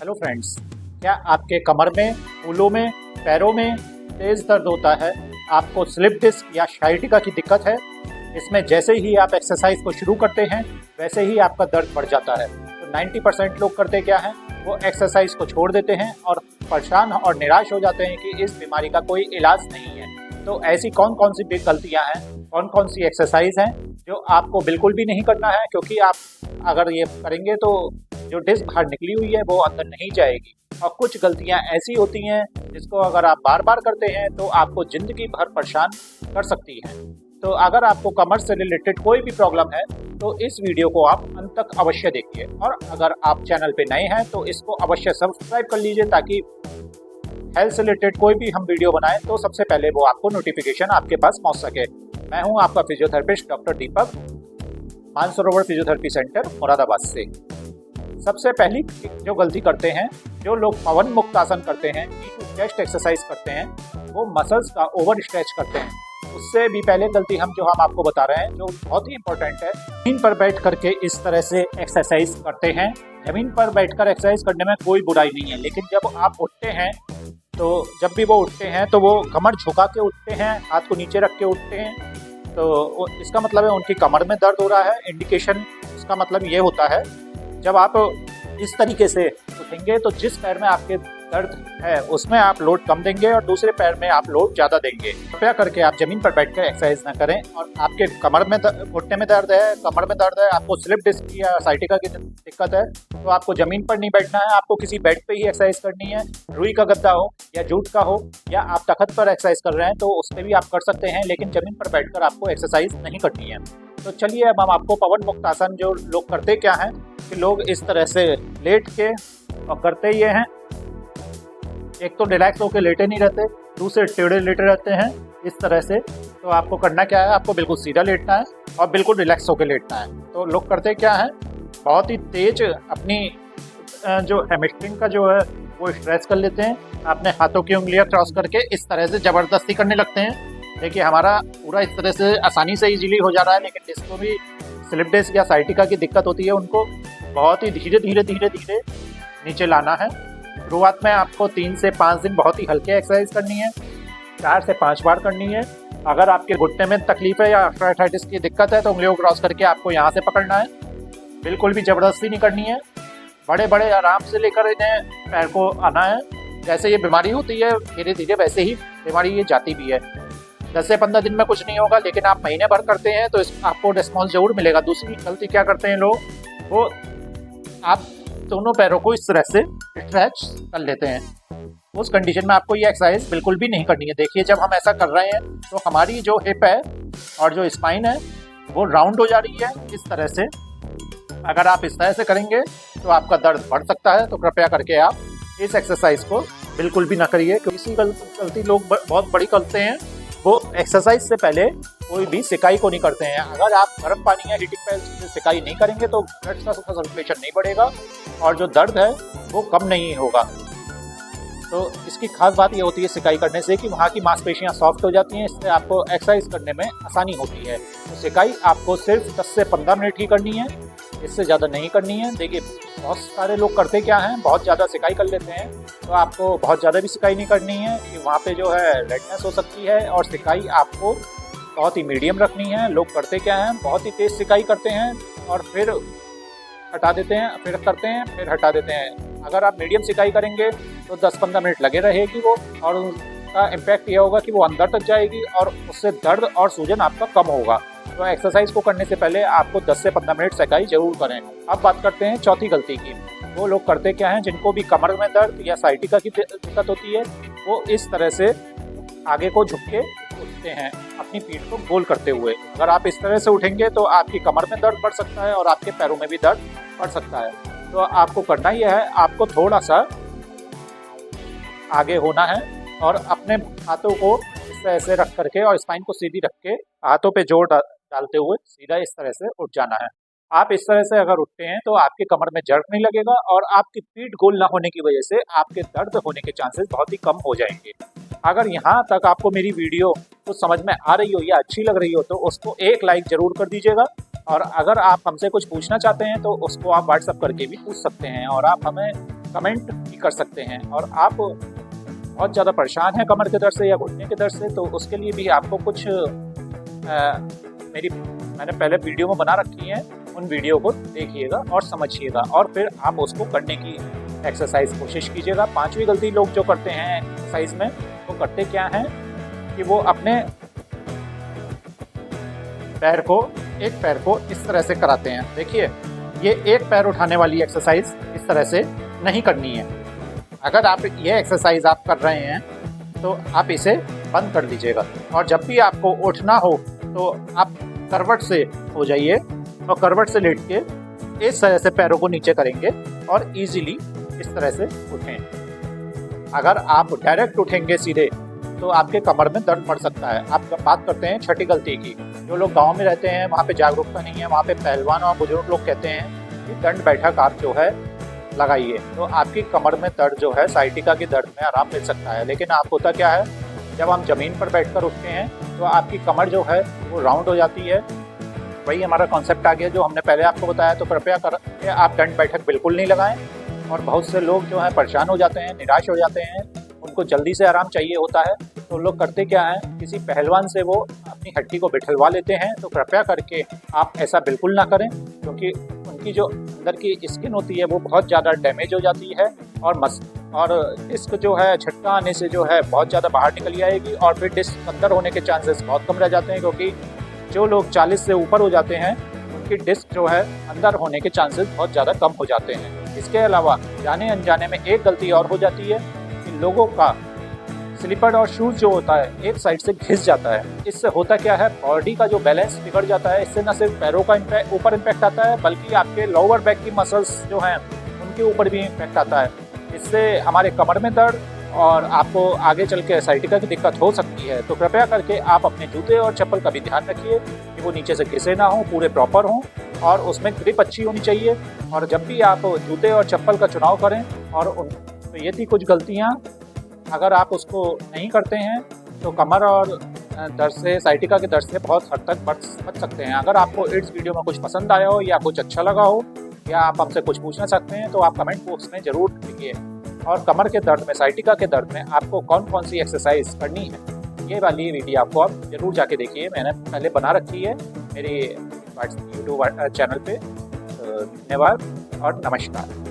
Hello friends, क्या आपके कमर में, फूलों में, पैरों में तेज़ दर्द होता है? आपको स्लिप डिस्क या sciatica की दिक्कत है? इसमें जैसे ही आप एक्सरसाइज को शुरू करते हैं वैसे ही आपका दर्द बढ़ जाता है। तो 90% लोग करते क्या हैं, वो एक्सरसाइज को छोड़ देते हैं और परेशान और निराश हो जाते हैं कि इस बीमारी का कोई इलाज नहीं है। तो ऐसी कौन कौन सी बिग गलतियां हैं, कौन कौन सी एक्सरसाइज हैं जो आपको बिल्कुल भी नहीं करना है, क्योंकि आप अगर ये करेंगे तो जो डिस्क बाहर निकली हुई है वो अंदर नहीं जाएगी। और कुछ गलतियां ऐसी होती हैं जिसको अगर आप बार बार करते हैं तो आपको ज़िंदगी भर परेशान कर सकती हैं। तो अगर आपको कमर से रिलेटेड कोई भी प्रॉब्लम है तो इस वीडियो को आप अंत तक अवश्य देखिए, और अगर आप चैनल पे नए हैं तो इसको अवश्य सब्सक्राइब कर लीजिए ताकि हेल्थ से रिलेटेड कोई भी हम वीडियो बनाएं तो सबसे पहले वो आपको नोटिफिकेशन आपके पास पहुंच सके। मैं हूं आपका फिजियोथेरेपिस्ट डॉक्टर दीपक, मानसरोवर फिजियोथेरेपी सेंटर मुरादाबाद से। सबसे पहली जो गलती करते हैं जो लोग पवन मुक्त आसन करते हैं, चेस्ट एक्सरसाइज करते हैं, वो मसल्स का ओवर स्ट्रेच करते हैं। उससे भी पहले गलती हम आपको बता रहे हैं जो बहुत ही इंपॉर्टेंट है, जमीन पर बैठ करके इस तरह से एक्सरसाइज करते हैं। जमीन पर बैठकर एक्सरसाइज करने में कोई बुराई नहीं है, लेकिन जब आप उठते हैं तो जब भी वो उठते हैं तो वो कमर झुका के उठते हैं, हाथ को नीचे रख के उठते हैं, तो इसका मतलब है उनकी कमर में दर्द हो रहा है। इंडिकेशन इसका मतलब ये होता है, जब आप इस तरीके से उठेंगे तो जिस पैर में आपके दर्द है उसमें आप लोड कम देंगे और दूसरे पैर में आप लोड ज़्यादा देंगे। कृपया करके आप जमीन पर बैठकर एक्सरसाइज ना करें। और आपके कमर में घुटने में दर्द है, कमर में दर्द है, आपको स्लिप डिस्क या साइटिका की दिक्कत है, तो आपको जमीन पर नहीं बैठना है, आपको किसी बेड पे ही एक्सरसाइज करनी है। रुई का गद्दा हो या जूट का हो, या आप तख्त पर एक्सरसाइज कर रहे हैं तो उस पर भी आप कर सकते हैं, लेकिन जमीन पर बैठकर आपको एक्सरसाइज नहीं करनी है। तो चलिए अब हम आपको पवन मुक्त आसन, जो लोग करते क्या हैं कि लोग इस तरह से लेट के और करते ये हैं, एक तो रिलैक्स होकर लेटे नहीं रहते, दूसरे टेढ़े लेटे रहते हैं इस तरह से। तो आपको करना क्या है, आपको बिल्कुल सीधा लेटना है और बिल्कुल रिलैक्स होकर लेटना है। तो लोग करते क्या हैं, बहुत ही तेज अपनी जो हैमस्ट्रिंग का जो है वो स्ट्रेच कर लेते हैं, अपने हाथों की उंगलियां क्रॉस करके इस तरह से ज़बरदस्ती करने लगते हैं। देखिए हमारा पूरा इस तरह से आसानी से इजीली हो जा रहा है, लेकिन जिसको भी स्लिप डिस्क या साइटिका की दिक्कत होती है उनको बहुत ही धीरे धीरे धीरे धीरे नीचे लाना है। शुरुआत में आपको 3 से 5 दिन बहुत ही हल्के एक्सरसाइज करनी है, 4 से 5 बार करनी है। अगर आपके घुटने में तकलीफ है या आर्थराइटिस की दिक्कत है तो उंगलियों को क्रॉस करके आपको यहाँ से पकड़ना है, बिल्कुल भी ज़बरदस्ती नहीं करनी है। बड़े बड़े आराम से लेकर इन्हें पैर को आना है। जैसे ये बीमारी होती है धीरे धीरे वैसे ही बीमारी ये जाती भी है। 10 से 15 दिन में कुछ नहीं होगा, लेकिन आप महीने भर करते हैं तो आपको रिस्पॉन्स जरूर मिलेगा। दूसरी गलती क्या करते हैं लोग, वो आप दोनों पैरों को इस तरह से स्ट्रेच कर लेते हैं। उस कंडीशन में आपको ये एक्सरसाइज बिल्कुल भी नहीं करनी है। देखिए जब हम ऐसा कर रहे हैं तो हमारी जो हिप है और जो स्पाइन है वो राउंड हो जा रही है इस तरह से। अगर आप इस तरह से करेंगे तो आपका दर्द बढ़ सकता है। तो कृपया करके आप इस एक्सरसाइज को बिल्कुल भी ना करिए। इसी गलती लोग बहुत बड़ी करते हैं, वो एक्सरसाइज से पहले कोई भी सिकाई को नहीं करते हैं। अगर आप गर्म पानी या हीटिंग पैड से सिकाई नहीं करेंगे तो ब्लड का सर्कुलेशन नहीं बढ़ेगा और जो दर्द है वो कम नहीं होगा। तो इसकी खास बात ये होती है सिकाई करने से कि वहाँ की मांसपेशियाँ सॉफ्ट हो जाती हैं, इससे आपको एक्सरसाइज करने में आसानी होती है। तो सिकाई आपको सिर्फ 10 से 15 मिनट ही करनी है, इससे ज़्यादा नहीं करनी है। देखिए बहुत सारे लोग करते क्या हैं, बहुत ज़्यादा सिकाई कर लेते हैं। तो आपको बहुत ज़्यादा भी सिकाई नहीं करनी है कि वहाँ पे जो है रेडनेस हो सकती है, और सिकाई आपको बहुत ही मीडियम रखनी है। लोग करते क्या हैं, बहुत ही तेज़ सिकाई करते हैं और फिर हटा देते हैं, फिर करते हैं, फिर हटा देते हैं। अगर आप मीडियम सिकाई करेंगे तो 10-15 मिनट लगे रहेगी वो, और उसका इम्पैक्ट ये होगा कि वो अंदर तक जाएगी और उससे दर्द और सूजन आपका कम होगा। तो एक्सरसाइज को करने से पहले आपको 10 से 15 मिनट सिकाई जरूर करें। अब बात करते हैं चौथी गलती की। वो लोग करते क्या हैं, जिनको भी कमर में दर्द या साइटिका की दिक्कत होती है, वो इस तरह से आगे को झुक के उठते हैं अपनी पीठ को गोल करते हुए। अगर आप इस तरह से उठेंगे तो आपकी कमर में दर्द बढ़ सकता है और आपके पैरों में भी दर्द बढ़ सकता है। तो आपको करना ही है, आपको थोड़ा सा आगे होना है और अपने हाथों को इस तरह से रख करके और स्पाइन को सीधी रख के हाथों पे जोर डालते हुए सीधा इस तरह से उठ जाना है। आप इस तरह से अगर उठते हैं तो आपके कमर में जर्क नहीं लगेगा और आपकी पीठ गोल ना होने की वजह से आपके दर्द होने के चांसेस बहुत ही कम हो जाएंगे। अगर यहाँ तक आपको मेरी वीडियो कुछ समझ में आ रही हो या अच्छी लग रही हो तो उसको एक लाइक ज़रूर कर दीजिएगा। और अगर आप हमसे कुछ पूछना चाहते हैं तो उसको आप व्हाट्सअप करके भी पूछ सकते हैं, और आप हमें कमेंट भी कर सकते हैं। और आप बहुत ज़्यादा परेशान हैं कमर के दर्द से या घुटने के दर्द से, तो उसके लिए भी आपको कुछ मैंने पहले वीडियो में बना रखी है, उन वीडियो को देखिएगा और समझिएगा और फिर आप उसको करने की एक्सरसाइज कोशिश कीजिएगा। 5वीं गलती लोग जो करते हैं एक्सरसाइज में, वो करते क्या हैं कि वो अपने एक पैर को इस तरह से कराते हैं। देखिए, ये एक पैर उठाने वाली एक्सरसाइज इस तरह से नहीं करनी है। अगर आप ये एक्सरसाइज आप कर रहे हैं तो आप इसे बंद कर लीजिएगा, और जब भी आपको उठना हो तो आप करवट से हो जाइए और करवट से लेट के इस तरह से पैरों को नीचे करेंगे और इजीली इस तरह से उठें। अगर आप डायरेक्ट उठेंगे सीधे तो आपके कमर में दर्द पड़ सकता है। आप बात करते हैं छठी गलती की। जो लोग गांव में रहते हैं वहाँ पे जागरूकता नहीं है, वहाँ पे पहलवान और बुजुर्ग लोग कहते हैं कि दंड बैठक आप जो है लगाइए, तो आपकी कमर में दर्द जो है साइटिका के दर्द में आराम मिल सकता है। लेकिन आप होता क्या है, जब हम ज़मीन पर बैठकर उठते हैं तो आपकी कमर जो है वो राउंड हो जाती है। वही हमारा कॉन्सेप्ट आ गया जो हमने पहले आपको बताया। तो कृपया करके आप दंड बैठक बिल्कुल नहीं लगाएं। और बहुत से लोग जो हैं परेशान हो जाते हैं, निराश हो जाते हैं, उनको जल्दी से आराम चाहिए होता है, तो लोग करते क्या हैं, किसी पहलवान से वो अपनी हड्डी को बिठलवा लेते हैं। तो कृपया करके आप ऐसा बिल्कुल ना करें, क्योंकि उनकी जो अंदर की स्किन होती है वो बहुत ज़्यादा डैमेज हो जाती है और डिस्क जो है झटका आने से जो है बहुत ज़्यादा बाहर निकल आएगी, और फिर डिस्क अंदर होने के चांसेस बहुत कम रह जाते हैं। क्योंकि जो लोग 40 से ऊपर हो जाते हैं उनकी डिस्क जो है अंदर होने के चांसेस बहुत ज़्यादा कम हो जाते हैं। इसके अलावा जाने अनजाने में एक गलती और हो जाती है कि लोगों का स्लीपर और शूज़ जो होता है एक साइड से घिस जाता है। इससे होता क्या है, बॉडी का जो बैलेंस बिगड़ जाता है। इससे न सिर्फ पैरों का ऊपर इम्पैक्ट आता है, बल्कि आपके लोअर बैक की मसल्स जो हैं उनके ऊपर भी इम्पैक्ट आता है। इससे हमारे कमर में दर्द और आपको आगे चल के साइटिका की दिक्कत हो सकती है। तो कृपया करके आप अपने जूते और चप्पल का भी ध्यान रखिए कि वो नीचे से घिसे ना हो, पूरे प्रॉपर हों और उसमें ग्रिप अच्छी होनी चाहिए। और जब भी आप जूते और चप्पल का चुनाव करें तो ये थी कुछ गलतियाँ, अगर आप उसको नहीं करते हैं तो कमर और दर्द से, साइटिका के दर्द से बहुत हद तक बच सकते हैं। अगर आपको इस वीडियो में कुछ पसंद आया हो या कुछ अच्छा लगा हो या आप हमसे कुछ पूछना चाहते हैं तो आप कमेंट बॉक्स में ज़रूर लिखिए। और कमर के दर्द में, साइटिका के दर्द में आपको कौन कौन सी एक्सरसाइज करनी है, ये वाली वीडियो आपको आप ज़रूर जाके देखिए। मैंने पहले बना रखी है मेरे यूट्यूब चैनल पे। धन्यवाद और नमस्कार।